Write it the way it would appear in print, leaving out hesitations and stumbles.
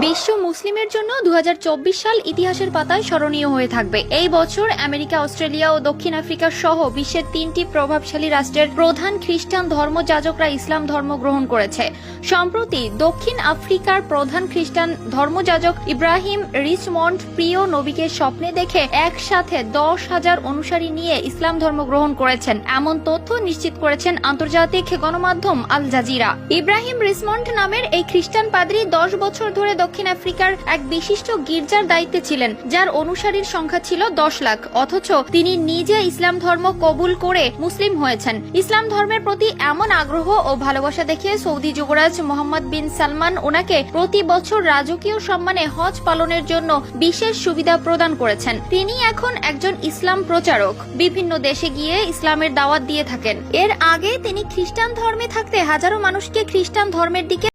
বিশ্ব মুসলিমের জন্য 2024 সাল ইতিহাসের পাতায় স্মরণীয় হয়ে থাকবে। এই বছর আমেরিকা, অস্ট্রেলিয়া ও দক্ষিণ আফ্রিকা সহ বিশ্বের 3টি প্রভাবশালী রাষ্ট্রের প্রধান খ্রিস্টান ধর্মযাজকরা ইসলাম ধর্ম গ্রহণ করেছে। সম্প্রতি দক্ষিণ আফ্রিকার প্রধান খ্রিস্টান ধর্মযাজক ইব্রাহিম রিচমন্ড প্রিয় নবীকে স্বপ্নে দেখে একসাথে 10,000 অনুসারী নিয়ে ইসলাম ধর্ম গ্রহণ করেছেন, এমন তথ্য নিশ্চিত করেছেন আন্তর্জাতিক গণমাধ্যম আল জাজিরা। ইব্রাহিম রিচমন্ড নামের এই খ্রিস্টান পাদ্রী 10 বছর ধরে দক্ষিণ আফ্রিকার এক বিশিষ্ট গির্জার দায়িত্বে ছিলেন, যার অনুসারীর সংখ্যা ছিল 10 লাখ। অথচ তিনি নিজে ইসলাম ধর্ম কবুল করে মুসলিম হয়েছেন। ইসলাম ধর্মের প্রতি এমন আগ্রহ ও ভালোবাসা দেখে সৌদি যুবরাজ মোহাম্মদ বিন সালমান ওনাকে প্রতি বছর রাজকীয় সম্মানে হজ পালনের জন্য বিশেষ সুবিধা প্রদান করেছেন। তিনি এখন একজন ইসলাম প্রচারক, বিভিন্ন দেশে গিয়ে ইসলামের দাওয়াত দিয়ে থাকেন। এর আগে তিনি খ্রিস্টান ধর্মে থাকতে হাজারো মানুষকে খ্রিস্টান ধর্মের দিকে